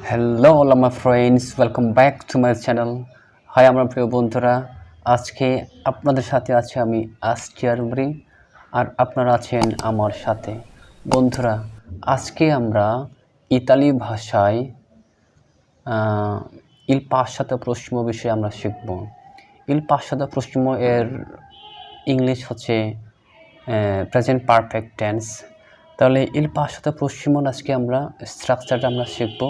Hello all my friends, welcome back to my channel. Hi আমার প্রিয় বন্ধুরা, আজকে আপনাদের সাথে আছে আমি আস্টিয়ার আর আপনারা আছেন আমার সাথে। বন্ধুরা, আজকে আমরা ইতালি ভাষায় ইল পাসাতো প্রসিমো বিষয়ে আমরা শিখব। ইল পাসাতো প্রসিমো এর ইংলিশ হচ্ছে প্রেজেন্ট পারফেক্ট টেন্স। তাহলে ইল পাসাতো প্রসিমোর আজকে আমরা স্ট্রাকচারটা আমরা শিখব।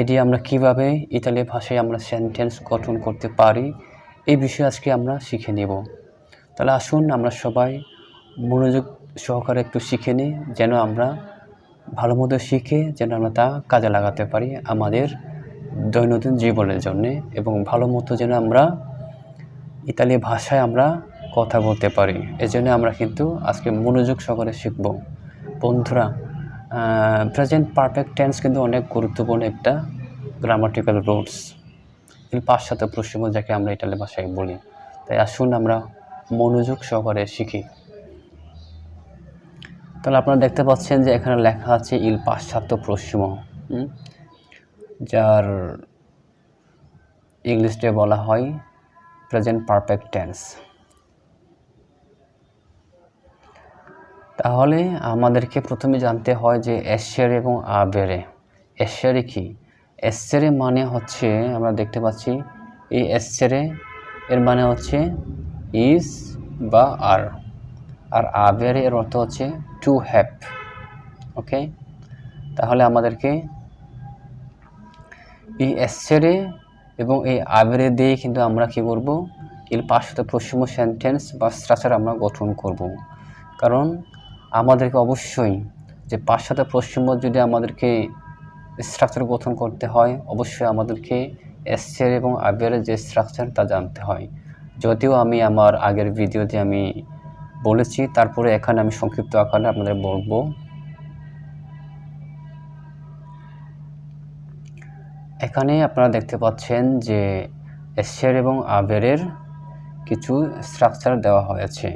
এটি আমরা কিভাবে ইতালি ভাষায় আমরা সেন্টেন্স গঠন করতে পারি এই বিষয়ে আজকে আমরা শিখে নেব। তাহলে আসুন আমরা সবাই মনোযোগ সহকারে একটু শিখে নিই, যেন আমরা ভালো মতো শিখে যেন আমরা তা কাজে লাগাতে পারি আমাদের দৈনন্দিন জীবনের জন্যে, এবং ভালো মতো যেন আমরা ইতালি ভাষায় আমরা কথা বলতে পারি। এজন্য আমরা কিন্তু আজকে মনোযোগ সহকারে শিখব। বন্ধুরা, প্রেজেন্ট পারফেক্ট টেন্স কিন্তু অনেক গুরুত্বপূর্ণ একটা গ্রামাটিক্যাল রুলস। ইল পাসাতো প্রসিমো যাকে আমরা ইতালি ভাষায় বলি। তাই আসুন আমরা মনোযোগ সহকারে শিখি। তাহলে আপনারা দেখতে পাচ্ছেন যে এখানে লেখা আছে ইল পাসাতো প্রসিমো, যার ইংলিশে বলা হয় প্রেজেন্ট পারফেক্ট টেন্স। তাহলে আমাদেরকে প্রথমে জানতে হয় যে এসেরে এবং আবেরে। এসেরে কি? এসেরে মানে হচ্ছে, আমরা দেখতে পাচ্ছি এই এসেরে এর মানে হচ্ছে ইজ বা আর, আর আবেরে এর অর্থ হচ্ছে টু হ্যাভ। ওকে, তাহলে আমাদেরকে এই এসেরে এবং এই আবেরে দিয়ে কিন্তু আমরা কি করব, ইল পাসাতো প্রসিমো সেন্টেন্স বা স্ট্রাকচার আমরা গঠন করব। কারণ আমাদেরকে অবশ্যই যে পাসাতো প্রসিমো যদি আমাদেরকে স্ট্রাকচার গঠন করতে হয়, অবশ্যই আমাদেরকে এসের এবং আবেরের যে স্ট্রাকচার তা জানতে হয়। যদিও আমি আমার আগের ভিডিওতে আমি বলেছি, তারপরে এখানে আমি সংক্ষিপ্ত আকারে আপনাদের বলবো। এখানে আপনারা দেখতে পাচ্ছেন যে এসের এবং আবেরের কিছু স্ট্রাকচার দেওয়া হয়েছে।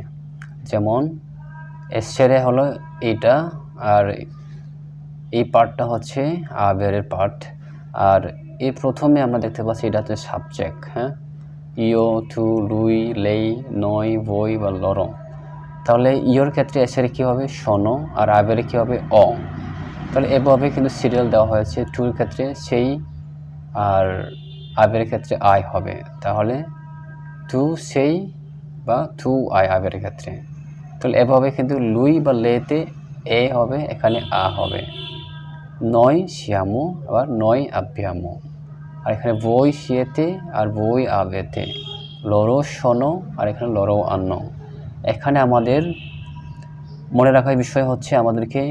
যেমন এসেরে হলো এইটা, আর এই পার্টটা হচ্ছে আবেরের পার্ট। আর এই প্রথমে আমরা দেখতে পাচ্ছি এটা হচ্ছে সাবজেক্ট। হ্যাঁ, ইও, টু, লুই, লেই, নয়, বই বা লরো। তাহলে ইওর ক্ষেত্রে এসেরে কী হবে? শোনো, আর আবেরে কী হবে? অ। তাহলে এভাবে কিন্তু সিরিয়াল দেওয়া হয়েছে। টুর ক্ষেত্রে সেই, আর আবের ক্ষেত্রে আই হবে। তাহলে টু সেই বা টু আই আবের ক্ষেত্রে। তাহলে এভাবে কিন্তু লুই বা লেতে এ হবে, এখানে আ হবে। নয় শিয়ামো, আবার নয় আভ্যামো। আর এখানে বই শিয়েতে আর বই আবেতে। লরো শোনো, আর এখানে লরো আন্ন। এখানে আমাদের মনে রাখার বিষয় হচ্ছে আমাদেরকে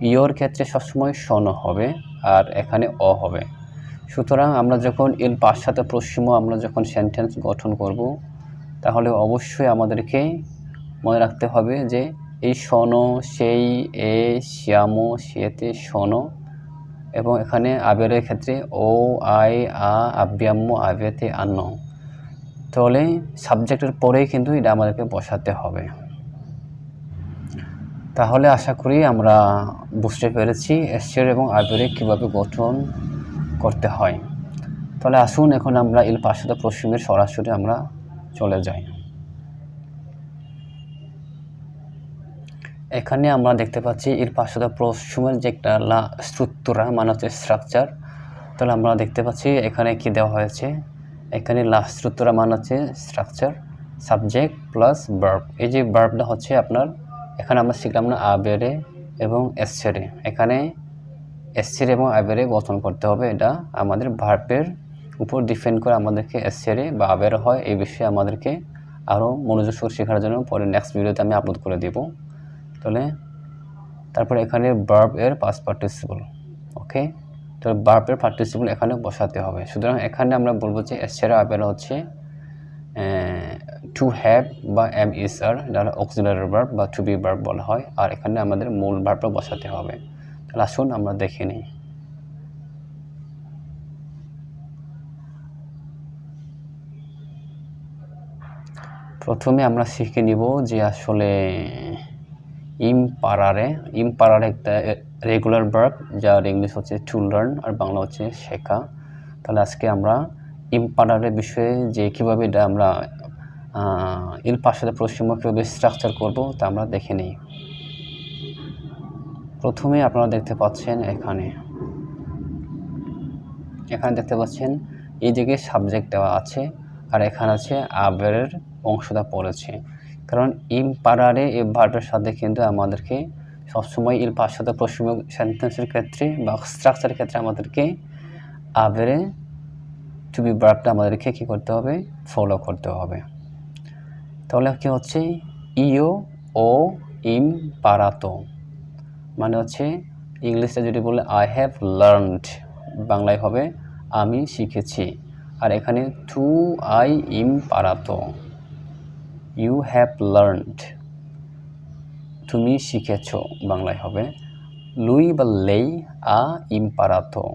ইয়োর ক্ষেত্রে সবসময় শোনো হবে, আর এখানে অ হবে। সুতরাং আমরা যখন ইল পাসাতো প্রসিমো আমরা যখন সেন্টেন্স গঠন করব, তাহলে অবশ্যই আমাদেরকে মনে রাখতে হবে যে এই শোনো, সেই, এ, শিয়ামো, শিয়েতে, শোনো, এবং এখানে আবেরের ক্ষেত্রে ও, আই, আ, আভ্যাম্য, আবেতে, আন্ন। তাহলে সাবজেক্টের পরেই কিন্তু এটা আমাদেরকে বসাতে হবে। তাহলে আশা করি আমরা বুঝতে পেরেছি এসের এবং আবেরে কীভাবে গঠন করতে হয়। তাহলে আসুন এখন আমরা ইল পাসাতো প্রসিমোর সরাসরি আমরা চলে যাই। এখানে আমরা দেখতে পাচ্ছি ইল পাসাতো প্রসিমোর যে একটা লা স্ট্রুকতুরা মানে হচ্ছে স্ট্রাকচার। তাহলে আমরা দেখতে পাচ্ছি এখানে কি দেওয়া হয়েছে। এখানে লা স্ট্রুকতুরা মানে হচ্ছে স্ট্রাকচার, সাবজেক্ট প্লাস ভার্ব। এই যে ভার্বটা হচ্ছে আপনার, এখানে আমরা শিখলাম না আবেরে এবং এসেরে। এখানে এসেরে এবং আবেরে গঠন করতে হবে। এটা আমাদের ভার্বের উপর ডিপেন্ড করে আমাদেরকে এসেরে বা আবেরে হয়। এই বিষয়ে আমাদেরকে আরও মনোযোগ সহ শেখার জন্য পরে নেক্সট ভিডিওতে আমি আপলোড করে দেব। তাহলে তারপরে এখানে ভার্ব এর পাস্ট পার্টিসিপল। ওকে, তো ভার্বের পার্টিসিপল এখানে বসাতে হবে। সুতরাং এখানে আমরা বলবো যে এসেরে আবেরে হচ্ছে টু হ্যাভ বা এম ইজ আর, যারা অক্সিলারি ভার্ব বা টু বি ভার্ব বলা হয়। আর এখানে আমাদের মূল ভার্বটা বসাতে হবে। তাহলে আসুন আমরা দেখে নিই। প্রথমে আমরা শিখে নিব যে আসলে ইমপারারে। ইমপারারে একটা রেগুলার ভার্ব, যার ইংলিশ হচ্ছে টু লার্ন আর বাংলা হচ্ছে শেখা। তাহলে আজকে আমরা ইমপারারের বিষয়ে যে কীভাবে এটা আমরা ইল পাসাতো প্রসিমো কীভাবে স্ট্রাকচার করব তা আমরা দেখে নিই। প্রথমে আপনারা দেখতে পাচ্ছেন এখানে দেখতে পাচ্ছেন এই দিকে সাবজেক্ট দেওয়া আছে আর এখানে আছে আবেরের অংশটা পড়েছে। কারণ ইমপারারে এই ভার্বের সাথে কিন্তু আমাদেরকে সবসময় ইল পাসাতো প্রসিমো সেন্টেন্সের ক্ষেত্রে বা স্ট্রাকচারের ক্ষেত্রে আমাদেরকে আবেরে টু বি ভার্বটা আমাদেরকে কী করতে হবে, ফলো করতে হবে। তাহলে কি হচ্ছে ইও ও ইমপারাতো, মানে হচ্ছে ইংলিশে যদি বলে আই হ্যাভ লার্নড, বাংলায় হবে আমি শিখেছি। আর এখানে টু আই ইমপারাতো, ইউ হ্যাভ লার্নড, তুমি শিখেছ, বাংলায় হবে লুই বা লেই আ ইমপারাতো,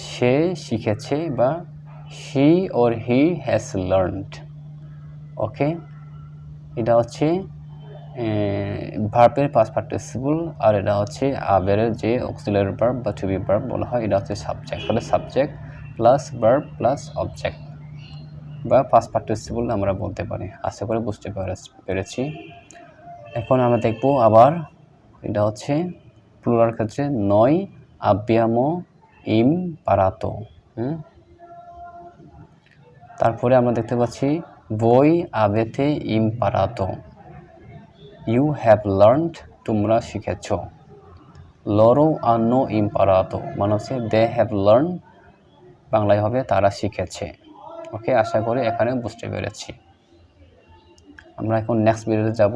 সে শিখেছে বা he or he has learned. Okay, এটা হচ্ছে ভার্বের পাস্ট পার্টিসিপল আর এটা হচ্ছে আবেরের যে অক্সিলারি ভার্ব বা টু বি ভার্ব বলা হয়, এটা হচ্ছে সাবজেক্ট। তাহলে subject plus verb plus object বা পাস্ট পার্টিসিপল আমরা বলতে পারি। আশা করে বুঝতে পেরেছি। এখন আমরা দেখব আবার এটা হচ্ছে প্লুরাল ক্ষেত্রে নয় আব্বিয়ামো ইমপারাতো। তারপরে আমরা দেখতে পাচ্ছি voi avete imparato, you have learned, তোমরা শিখেছ। loro hanno imparato, মানে হচ্ছে they have learned, বাংলায় হবে তারা শিখেছে। ওকে, আশা করি এখানে বুঝতে পেরেছি। আমরা এখন নেক্সট ভিডিওতে যাব,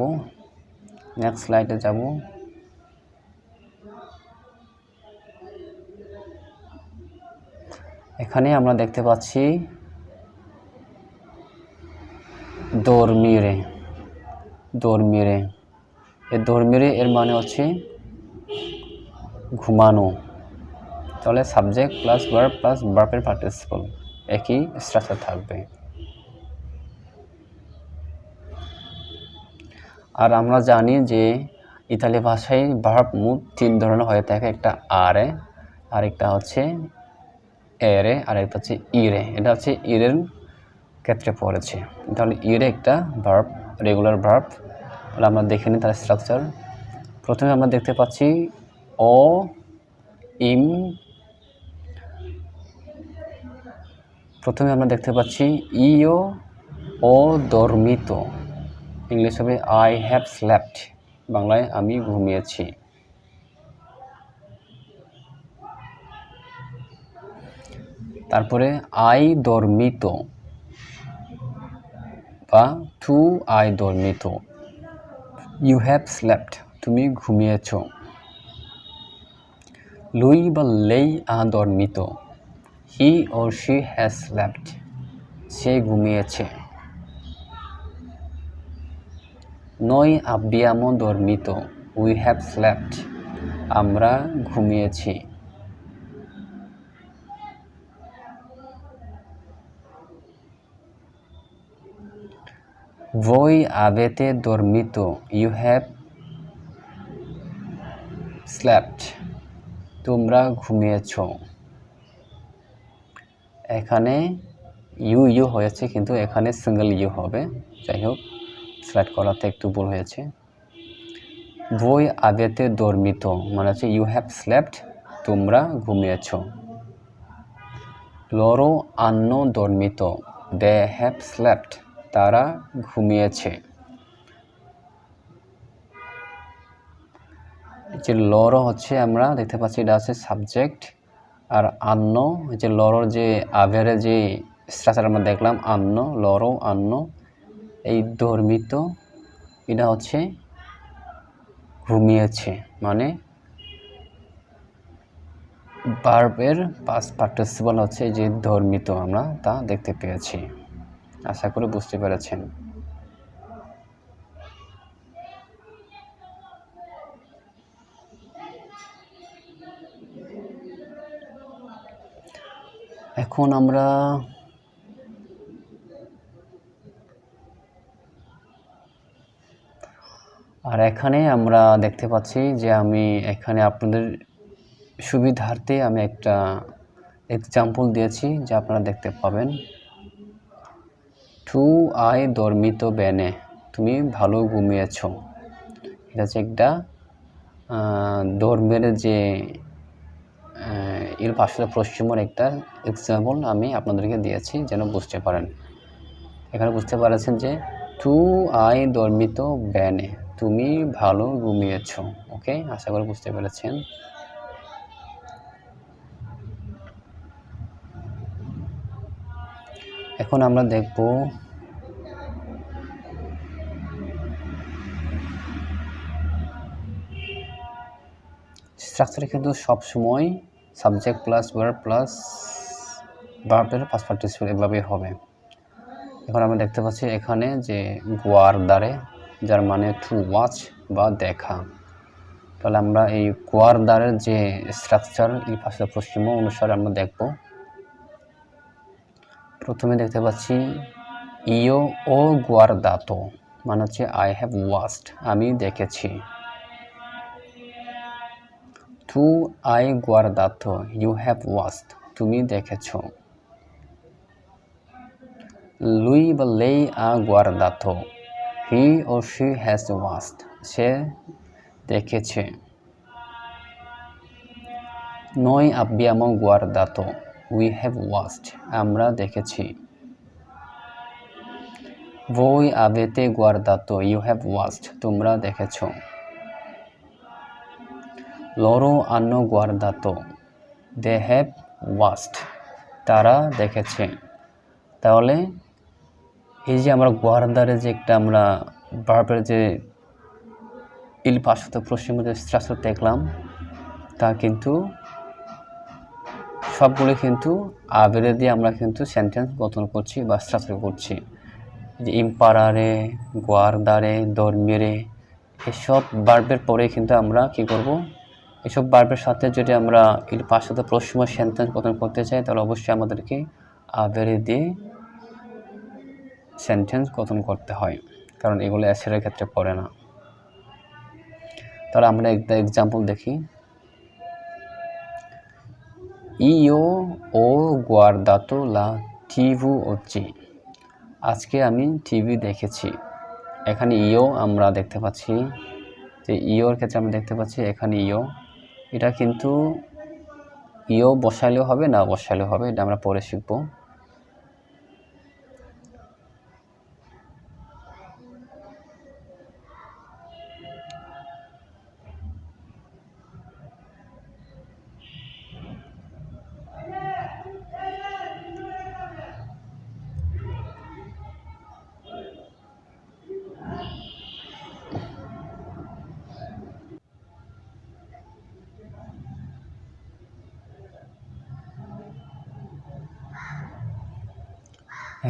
নেক্সট স্লাইডে যাব। এখানে আমরা দেখতে পাচ্ছি dormire, dormire, এই dormire এর মানে হচ্ছে ঘুমানো। তাহলে সাবজেক্ট প্লাস ভার্ব প্লাস ভার্বের পার্টিসিপল একই স্ট্রাকচার থাকবে। আর আমরা জানি যে ইতালি ভাষায় ভার্ব মোট 3 ধরনের হয়ে থাকে, একটা আরে, আরেকটা হচ্ছে এরে, আর একটা হচ্ছে ইরে। এটা হচ্ছে ইরের ক্ষেত্রে পড়েছে। তাহলে ইরে একটা ভার্ব, রেগুলার ভার্ব। তাহলে আমরা দেখে নিই তার স্ট্রাকচার। প্রথমে আমরা দেখতে পাচ্ছি ও ইম, প্রথমে আমরা দেখতে পাচ্ছি ইও ও dormito, ইংলিশ হবে আই হ্যাভ স্লেপ্ট, বাংলায় আমি ঘুমিয়েছি। তারপরে আই dormito বা টু আই dormito, ইউ হ্যাভ স্লেপ্ট, তুমি ঘুমিয়েছ। লুই বা লেই আ dormito, he or she has slept, সে ঘুমিয়েছে। noi abbiamo dormito, we have slept, আমরা ঘুমিয়েছি। voi avete dormito, you have slept, তোমরা ঘুমিয়েছ। এখানে ইউ ইউ হয়েছে কিন্তু এখানে সিঙ্গেল ইউ হবে, যাই হোক স্লাইড করাতে একটু ভুল হয়েছে। voi avete dormito মানে হচ্ছে ইউ হ্যাভ স্লেপ্ট, তোমরা ঘুমিয়েছ। loro hanno dormito, they have slept, তারা ঘুমিয়েছে। যে লরো হচ্ছে আমরা দেখতে পাচ্ছি এটা হচ্ছে সাবজেক্ট, আর আন্ন যে লরোর যে আভেরে যে স্ট্রাকচার আমরা দেখলাম আন্ন, লরো আন্ন, এই dormito এটা হচ্ছে ঘুমিয়েছে, মানে ভার্বের পাস্ট পার্টিসিপল হচ্ছে যে dormito, আমরা তা দেখতে পেয়েছি। আশা করি বুঝতে পেরেছেন। এখন আমরা আর এখানে আমরা দেখতে পাচ্ছি যে আমি এখানে আপনাদের সুবিধার্থে আমি একটা এক্সাম্পল দিয়েছি যা আপনারা দেখতে পাবেন। টু আই dormito bene, তুমি ভালো ঘুমিয়েছো। এটা হচ্ছে একটা dormire যে il passato prossimoর একটা এক্সাম্পল আমি আপনাদেরকে দিয়েছি যেন বুঝতে পারেন। এখানে বুঝতে পারছেন যে টু আই dormito bene, তুমি ভালো ঘুমিয়েছো। ওকে, আশা করি বুঝতে পেরেছেন। এখন আমরা দেখব স্ট্রাকচারে কিন্তু সবসময় সাবজেক্ট প্লাস ভার্ব প্লাস ভার্বের পাস্ট পার্টিসিপল এভাবেই হবে। এখন আমরা দেখতে পাচ্ছি এখানে যে গুয়ারদারে, যার মানে টু ওয়াচ বা দেখা। তাহলে আমরা এই গুয়ারদারের যে স্ট্রাকচার এই পাশে পশ্চিম অনুসারে আমরা দেখব। প্রথমে দেখতে পাচ্ছি ইও ও গুয়ারদাতো, মানে হচ্ছে আই হ্যাভ ওয়াচড, আমি দেখেছি। টু আই গুয়ারদাতো, ইউ হ্যাভ ওয়াচড, তুমি দেখেছো। লুই বা লেই আ গুয়ারদাতো, হি ও শি হ্যাজ ওয়াচড, সে দেখেছে। নই আব্বিয়ামো গুয়ারদাতো, উই হ্যাভ ওয়াচড, আমরা দেখেছি। voi avete guardato, you have watched, তোমরা দেখেছো। loro hanno guardato, they have watched, তারা দেখেছে। তাহলে এই যে আমরা গুয়ারদারে যে একটা আমরা ভার্বের যে il passato prossimo যে স্ট্রাকচার দেখলাম, তা কিন্তু সবগুলো কিন্তু আবেরে দিয়ে আমরা কিন্তু সেন্টেন্স গঠন করছি বা স্ট্রাকচার করছি। যে ইম্পারারে, গুয়ারদারে, dormire, এসব ভার্বের পরে কিন্তু আমরা কি করব, এসব ভার্বের সাথে যদি আমরা il passato prossimo সেন্টেন্স গঠন করতে চাই তাহলে অবশ্যই আমাদেরকে আবেরে দিয়ে সেন্টেন্স গঠন করতে হয়, কারণ এগুলো অ্যাসেরের ক্ষেত্রে পড়ে না। তাহলে আমরা একটা এক্সাম্পল দেখি। io ho guardato la TV oggi, আজকে আমি টিভি দেখেছি। এখানে ইও আমরা দেখতে পাচ্ছি যে ইওর ক্ষেত্রে আমরা দেখতে পাচ্ছি এখানে ইও, এটা কিন্তু ইও বসাইলেও হবে না বসাইলেও হবে, এটা আমরা পরে শিখব।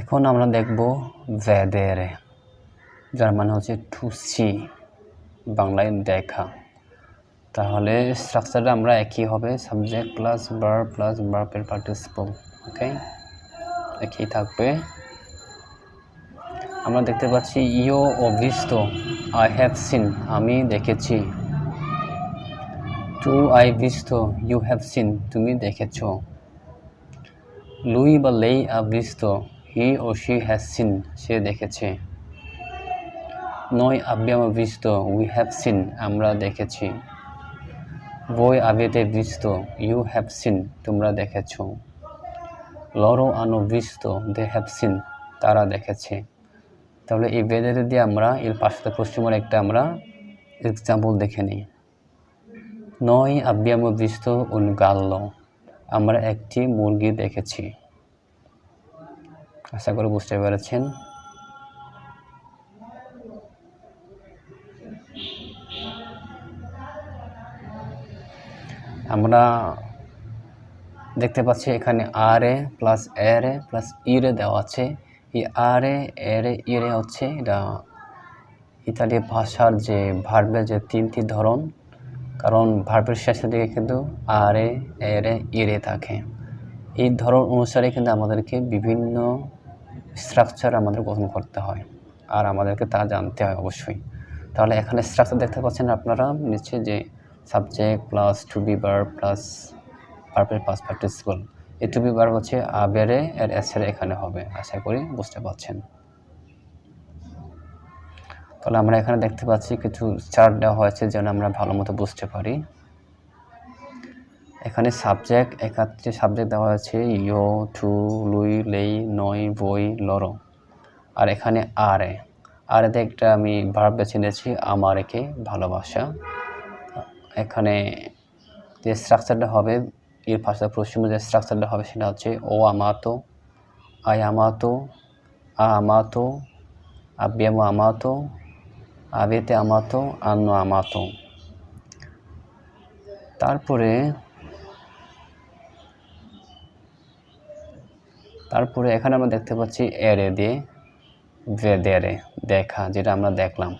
এখন আমরা দেখব vedere, যার মানে হচ্ছে টু সি, বাংলায় দেখা। তাহলে স্ট্রাকচারটা আমরা একই হবে, সাবজেক্ট প্লাস ভার্ব প্লাস ভার্বের পার্টিসিপল। ওকে, একই থাকবে। আমরা দেখতে পাচ্ছি ইও ও visto, আই হ্যাভ সিন, আমি দেখেছি। টু আই visto, ইউ হ্যাভ সিন, তুমি দেখেছো। লুই বা লেই আ visto, হি ও শি হ্যাজ সিন, সে দেখেছে। নই আব্বিয়ামো visto, উই হ্যাভ সিন, আমরা দেখেছি। voi avete visto, you have seen, তোমরা দেখেছো। loro hanno visto, they have seen, তারা দেখেছে। তাহলে এই vedere দিয়ে আমরা il passato prossimoর একটা আমরা এক্সাম্পল দেখে নিই। noi abbiamo visto un gallo, আমরা একটি মুরগি দেখেছি। আশা করি বুঝতে পেরেছেন। আমরা দেখতে পাচ্ছি এখানে আরে প্লাস এরে প্লাস ইরে দেওয়া আছে। এই আরে এরে ইরে হচ্ছে এটা ইতালি ভাষার যে ভার্বের যে তিনটি ধরন, কারণ ভার্বের শেষের দিকে কিন্তু আরে এরে ইরে থাকে। এই ধরন অনুসারে কিন্তু আমাদেরকে বিভিন্ন স্ট্রাকচার আমাদের গঠন করতে হয়, আর আমাদেরকে তা জানতে হয় অবশ্যই। তাহলে এখানে স্ট্রাকচার দেখতে পাচ্ছেন আপনারা নিচে যে subject plus to be verb plus ভার্বের পাস্ট পার্টিসিপল। এই টু বি ভার্ব হচ্ছে আবেরে এর এসের এখানে হবে, আশা করি বুঝতে পারছেন। তাহলে আমরা এখানে দেখতে পাচ্ছি কিছু চার্ট দেওয়া হয়েছে যেন আমরা ভালো মতো বুঝতে পারি। এখানে সাবজেক্ট একাত্রে সাবজেক্ট দেওয়া হয়েছে ইয়ো, টু, লুই, লেই, নই, বই, লরো। আর এখানে আরে আরেতে একটা আমি ভার্ব বেছে নিয়েছি আমারেকে, ভালোবাসা। এখানে যে স্ট্রাকচারটা হবে এর ভাষা প্রসিমো যে স্ট্রাকচারটা হবে সেটা হচ্ছে ও আমাতো, আই আমাতো, আ আমাতো, আব্বিয়ামো আমাতো, আবেতে আমাতো, আন্নো আমাতো। তারপরে এখানে আমরা দেখতে পাচ্ছি এরে দিয়ে ভেদেরে, দেখা, যেটা আমরা দেখলাম।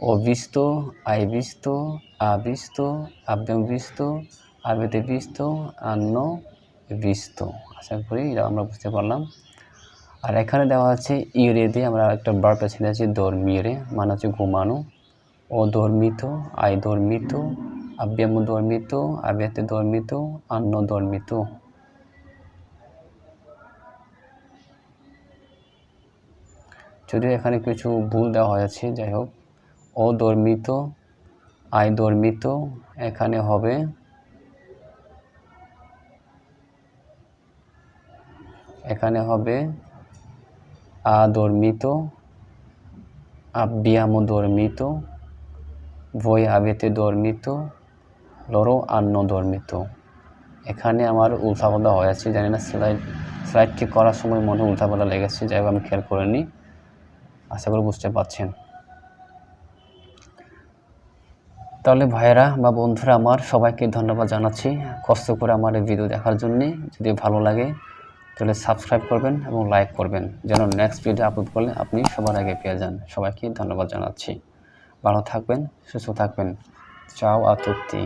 ও visto, hai visto, ha visto, abbiamo visto, avete visto, hanno visto। আশা করি এটা আমরা বুঝতে পারলাম। আর এখানে দেওয়া আছে ইরে দিয়ে আমরা একটা ভার্ব বেছে নিয়েছি dormire, মানে হচ্ছে ঘুমানো। ও dormito, hai dormito, abbiamo dormito, avete dormito, hanno dormito। যদিও এখানে কিছু ভুল দেওয়া হয়েছে, যাই হোক। ও dormito, hai dormito এখানে হবে ha dormito, abbiamo dormito, voi avete dormito, loro hanno dormito। এখানে আমার উল্টাপাল্টা হয়েছে, জানি না স্লাইড ঠিক করার সময় মনে উল্টাপাল্টা লেগেছে, যাই হোক আমি খেয়াল করিনি, আশা করি বুঝতে পারছেন। তাহলে ভাইয়েরা বা বন্ধুরা আমার সবাইকে ধন্যবাদ জানাচ্ছি কষ্ট করে আমার এই ভিডিও দেখার জন্যে। যদি ভালো লাগে তাহলে সাবস্ক্রাইব করবেন এবং লাইক করবেন, যেন নেক্সট ভিডিও আপলোড করলে আপনি সবার আগে পেয়ে যান। সবাইকে ধন্যবাদ জানাচ্ছি, ভালো থাকবেন, সুস্থ থাকবেন। চাও আ তুত্তি।